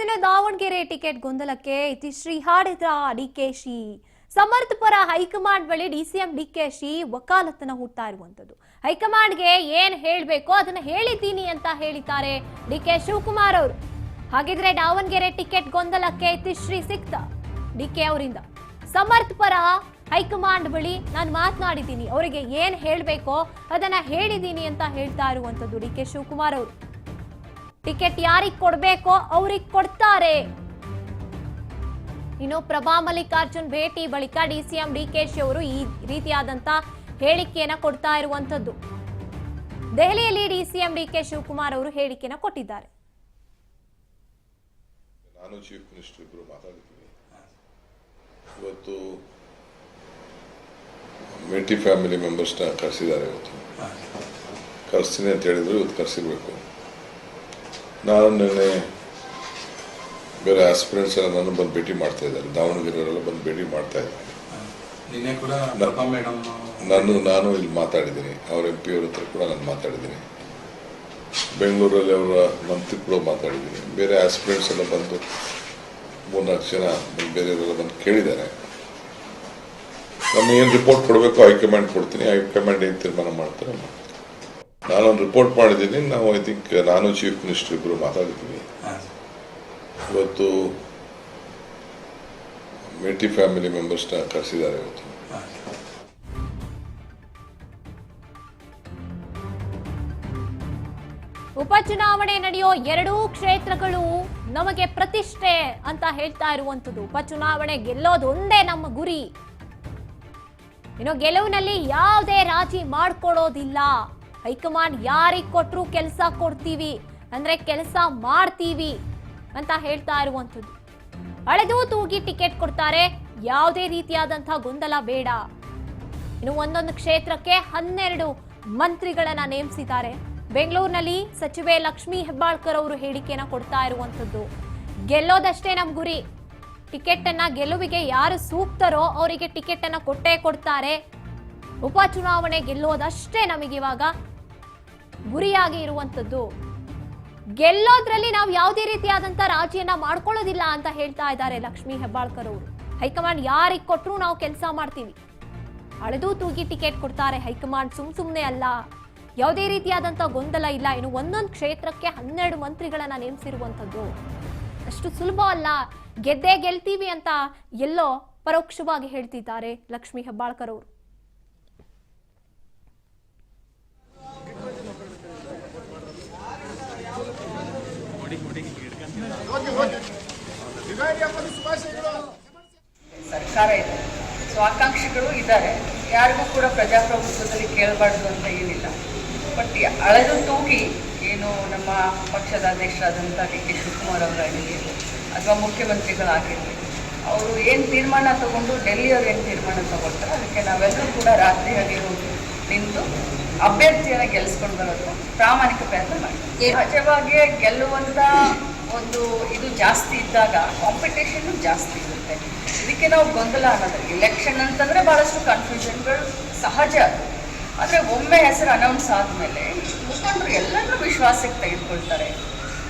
SN Davanagere ticket ಗೊಂದಲಕ್ಕೆ ಇತಿಶ್ರೀ ಹಾಡಿದ್ರ ಡಿಕೆಶಿ. ಸಮರ್ಥ ಪರ high command ಬಳಿ ಡಿಸಿಎಂ ಡಿಕೆಶಿ ವಕಾಲತನ ಹುಡ್ತಾ ಇರುವಂತದ್ದು. ಹೈಕಮಾಂಡ್ಗೆ ಏನ್ ಹೇಳ್ಬೇಕೋ ಅದನ್ನ ಹೇಳಿದ್ದೀನಿ ಅಂತ ಹೇಳಿದ್ದಾರೆ ಡಿಕೆ ಶಿವಕುಮಾರ್ ಅವರು. ಹಾಗಿದ್ರೆ ದಾವಣಗೆರೆ ಟಿಕೆಟ್ ಗೊಂದಲಕ್ಕೆ ಇತಿಶ್ರೀ ಸಿಕ್ತ ಡಿಕೆ ಅವರಿಂದ. ಸಮರ್ಥ ಪರ ಹೈಕಮಾಂಡ್ ಬಳಿ ನಾನು ಮಾತನಾಡಿದ್ದೀನಿ, ಅವರಿಗೆ ಏನ್ ಹೇಳ್ಬೇಕೋ ಅದನ್ನ ಹೇಳಿದ್ದೀನಿ ಅಂತ ಹೇಳ್ತಾ ಇರುವಂತದ್ದು ಡಿಕೆ ಶಿವಕುಮಾರ್ ಅವರು. ಟಿಕೆಟ್ ಯಾರಿಗೆ ಕೊಡಬೇಕೋ ಅವ್ರಿಗೆ ಕೊಡ್ತಾರೆ. ಇನ್ನು ಪ್ರಭಾ ಮಲ್ಲಿಕಾರ್ಜುನ್ ಭೇಟಿ ಬಳಿಕ ಡಿಸಿಎಂ ಡಿಕೆಶಿ ಅವರು ಈ ರೀತಿಯಾದಂತ ಹೇಳಿಕೆಯನ್ನ ಕೊಡ್ತಾ ಇರುವಂತದ್ದು. ದೆಹಲಿಯಲ್ಲಿ ಡಿಸಿಎಂ ಡಿಕೆ ಶಿವಕುಮಾರ್ ಅವರು ಹೇಳಿಕೆಯನ್ನ ಕೊಟ್ಟಿದ್ದಾರೆ. ನಾನು ಚೀಫ್ ಮಿನಿಸ್ಟರ್ ಇಬ್ಬರು ಮಾತಾಡಿದ್ದೀನಿ. ಇವತ್ತು ಮೇಟಿ ಫ್ಯಾಮಿಲಿ ಮೆಂಬರ್ಸ್ನ ಕರೆಸಿದ್ದಾರೆ. ಇವತ್ತು ಕರೆಸ್ತೀನಿ ಅಂತ ಹೇಳಿದ್ರು, ಇವತ್ತು ಕರೆಸಿರ್ಬೇಕು. ನಾನು ನಿನ್ನೆ ಬೇರೆ ಆಸ್ಪಿರೆಂಟ್ಸ್ ಎಲ್ಲ ನನ್ನ ಬಂದು ಭೇಟಿ ಮಾಡ್ತಾ ಇದ್ದಾರೆ, ದಾವಣಗೆರೆಯವರೆಲ್ಲ ಬಂದು ಭೇಟಿ ಮಾಡ್ತಾ ಇದ್ದಾರೆ. ನಾನು ಇಲ್ಲಿ ಮಾತಾಡಿದ್ದೀನಿ, ಅವ್ರ MP ಅವ್ರ ಹತ್ರ ಕೂಡ ನಾನು ಮಾತಾಡಿದ್ದೀನಿ. ಬೆಂಗಳೂರಲ್ಲಿ ಅವರ ಮಂತ್ರಿ ಕೂಡ ಮಾತಾಡಿದ್ದೀನಿ. ಬೇರೆ ಆಸ್ಪಿರೆಂಟ್ಸ್ ಎಲ್ಲ ಬಂದು 3-4 ಜನ ಬೇರೆಯವರೆಲ್ಲ ಬಂದು ಕೇಳಿದ್ದಾರೆ. ನಮ್ಮ ಏನು ರಿಪೋರ್ಟ್ ಕೊಡಬೇಕು ಹೈಕಮಾಂಡ್ ಕೊಡ್ತೀನಿ, ಹೈಕಮಾಂಡ್ ಏನು ತೀರ್ಮಾನ ಮಾಡ್ತಾರೆ. ನಾನೊಂದು ರಿಪೋರ್ಟ್ ಮಾಡಿದ್ದೀನಿ. ನಾವು ಐ ಥಿಂಕ್ ನಾನು ಚೀಫ್ ಮಿನಿಸ್ಟರ್ ಇಬ್ಬರು ಮಾತಾಡಿದ್ದೀನಿ. ಇವತ್ತು ಮೇಟಿ ಫ್ಯಾಮಿಲಿ ಮೆಂಬರ್ಸ್ನ ಕರೆಸಿದ್ದಾರೆ. ಇವತ್ತು ಉಪಚುನಾವಣೆ ನಡೆಯೋ 2 ಕ್ಷೇತ್ರಗಳು ನಮಗೆ ಪ್ರತಿಷ್ಠೆ ಅಂತ ಹೇಳ್ತಾ ಇರುವಂತದ್ದು. ಉಪಚುನಾವಣೆ ಗೆಲ್ಲೋದು ಒಂದೇ ನಮ್ಮ ಗುರಿ. ಇನ್ನು ಗೆಲುವಿನಲ್ಲಿ ಯಾವುದೇ ರಾಜಿ ಮಾಡ್ಕೊಳ್ಳೋದಿಲ್ಲ. ಹೈಕಮಾಂಡ್ ಯಾರಿಗೆ ಕೊಟ್ಟರು ಕೆಲಸ ಕೊಡ್ತೀವಿ ಅಂದ್ರೆ ಕೆಲಸ ಮಾಡ್ತೀವಿ ಅಂತ ಹೇಳ್ತಾ ಇರುವಂತದ್ದು. ಅಳೆದು ತೂಗಿ ಟಿಕೆಟ್ ಕೊಡ್ತಾರೆ, ಯಾವುದೇ ರೀತಿಯಾದಂತಹ ಗೊಂದಲ ಬೇಡ. ಇನ್ನು ಒಂದೊಂದು ಕ್ಷೇತ್ರಕ್ಕೆ 12 ಮಂತ್ರಿಗಳನ್ನ ನೇಮಿಸಿದ್ದಾರೆ. ಬೆಂಗಳೂರಿನಲ್ಲಿ ಸಚಿವೆ ಲಕ್ಷ್ಮೀ ಹೆಬ್ಬಾಳ್ಕರ್ ಅವರು ಹೇಳಿಕೆಯನ್ನ ಕೊಡ್ತಾ ಇರುವಂತದ್ದು. ಗೆಲ್ಲೋದಷ್ಟೇ ನಮ್ ಗುರಿ. ಟಿಕೆಟ್ ಅನ್ನ ಗೆಲುವಿಗೆ ಯಾರು ಸೂಕ್ತರೋ ಅವರಿಗೆ ಟಿಕೆಟ್ ಅನ್ನ ಕೊಟ್ಟೇ ಕೊಡ್ತಾರೆ. ಉಪಚುನಾವಣೆ ಗೆಲ್ಲೋದಷ್ಟೇ ನಮಗಿವಾಗ ಗುರಿಯಾಗಿ ಇರುವಂತದ್ದು. ಗೆಲ್ಲೋದ್ರಲ್ಲಿ ನಾವು ಯಾವುದೇ ರೀತಿಯಾದಂತ ರಾಜಿಯನ್ನ ಮಾಡ್ಕೊಳ್ಳೋದಿಲ್ಲ ಅಂತ ಹೇಳ್ತಾ ಇದ್ದಾರೆ ಲಕ್ಷ್ಮೀ ಹೆಬ್ಬಾಳ್ಕರ್ ಅವರು. ಹೈಕಮಾಂಡ್ ಯಾರಿಗೆ ಕೊಟ್ಟರು ನಾವು ಕೆಲಸ ಮಾಡ್ತೀವಿ. ಅಳೆದು ತೂಗಿ ಟಿಕೆಟ್ ಕೊಡ್ತಾರೆ ಹೈಕಮಾಂಡ್, ಸುಮ್ನೆ ಅಲ್ಲ. ಯಾವುದೇ ರೀತಿಯಾದಂತ ಗೊಂದಲ ಇಲ್ಲ. ಇನ್ನು ಒಂದೊಂದು ಕ್ಷೇತ್ರಕ್ಕೆ 12 ಮಂತ್ರಿಗಳನ್ನ ನೇಮಿಸಿರುವಂತದ್ದು ಅಷ್ಟು ಸುಲಭ ಅಲ್ಲ. ಗೆದ್ದೇ ಗೆಲ್ತೀವಿ ಅಂತ ಎಲ್ಲೋ ಪರೋಕ್ಷವಾಗಿ ಹೇಳ್ತಿದ್ದಾರೆ ಲಕ್ಷ್ಮೀ ಹೆಬ್ಬಾಳ್ಕರ್ ಅವರು. ಸರ್ಕಾರ ಇದೆ, ಸ್ವಾಕಾಂಕ್ಷಿಗಳು ಇದ್ದಾರೆ. ಯಾರಿಗೂ ಕೂಡ ಪ್ರಜಾಪ್ರಭುತ್ವದಲ್ಲಿ ಕೇಳಬಾರ್ದು ಅಂತ ಏನಿಲ್ಲ. ಬಟ್ ಅಳೆದು ತೂಗಿ ಏನು ನಮ್ಮ ಪಕ್ಷದ ಅಧ್ಯಕ್ಷರಾದಂಥ ಡಿ ಕೆ ಶಿವಕುಮಾರ್ ಅವರಾಗಲಿ ಅಥವಾ ಮುಖ್ಯಮಂತ್ರಿಗಳಾಗಿರಲಿ, ಅವರು ಏನು ತೀರ್ಮಾನ ತಗೊಂಡು ಡೆಲ್ಲಿಯವ್ರು ಏನು ತೀರ್ಮಾನ ತಗೊಳ್ತಾರೆ ಅದಕ್ಕೆ ನಾವೆಲ್ಲರೂ ಕೂಡ ರಾತ್ರಿ ಹಗಲು ಹೋಗಿ ನಿಂತು ಅಭ್ಯರ್ಥಿಯನ್ನು ಗೆಲ್ಲಿಸ್ಕೊಂಡು ಬರೋದು ಪ್ರಾಮಾಣಿಕ ಪ್ರಯತ್ನ ಮಾಡ್ತೀವಿ. ಸಹಜವಾಗಿಯೇ ಗೆಲ್ಲುವಂಥ ಒಂದು ಇದು ಜಾಸ್ತಿ ಇದ್ದಾಗ ಕಾಂಪಿಟೇಷನ್ನು ಜಾಸ್ತಿ ಇರುತ್ತೆ. ಇದಕ್ಕೆ ನಾವು ಗೊಂದಲ ಅನ್ನೋದು. ಎಲೆಕ್ಷನ್ ಅಂತಂದರೆ ಭಾಳಷ್ಟು ಕನ್ಫ್ಯೂಷನ್ಗಳು ಸಹಜ. ಆದರೆ ಒಮ್ಮೆ ಹೆಸರು ಅನೌನ್ಸ್ ಆದಮೇಲೆ ಮುಖಂಡರು ಎಲ್ಲರನ್ನೂ ವಿಶ್ವಾಸಕ್ಕೆ ತೆಗೆದುಕೊಳ್ತಾರೆ.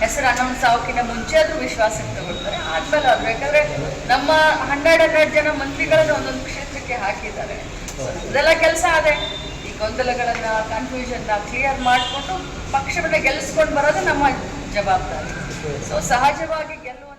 ಹೆಸರು ಅನೌನ್ಸ್ ಆಗೋಕ್ಕಿಂತ ಮುಂಚೆ ಆದರೂ ವಿಶ್ವಾಸಕ್ಕೆ ತಗೊಳ್ತಾರೆ. ಆದಮೇಲೆ ಅದು ಬೇಕಾದರೆ ನಮ್ಮ 12 ಜನ ಮಂತ್ರಿಗಳನ್ನು ಒಂದೊಂದು ಕ್ಷೇತ್ರಕ್ಕೆ ಹಾಕಿದ್ದಾರೆ. ಇದೆಲ್ಲ ಕೆಲಸ ಅದೇ. ಈ ಗೊಂದಲಗಳನ್ನು, ಕನ್ಫ್ಯೂಷನ್ನ ಕ್ಲಿಯರ್ ಮಾಡಿಕೊಂಡು ಪಕ್ಷವನ್ನು ಗೆಲ್ಲಿಸ್ಕೊಂಡು ಬರೋದು ನಮ್ಮ ಜವಾಬ್ದಾರಿ. ಸೊ ಸಹಜವಾಗಿ ಗೆಲ್ಲುವ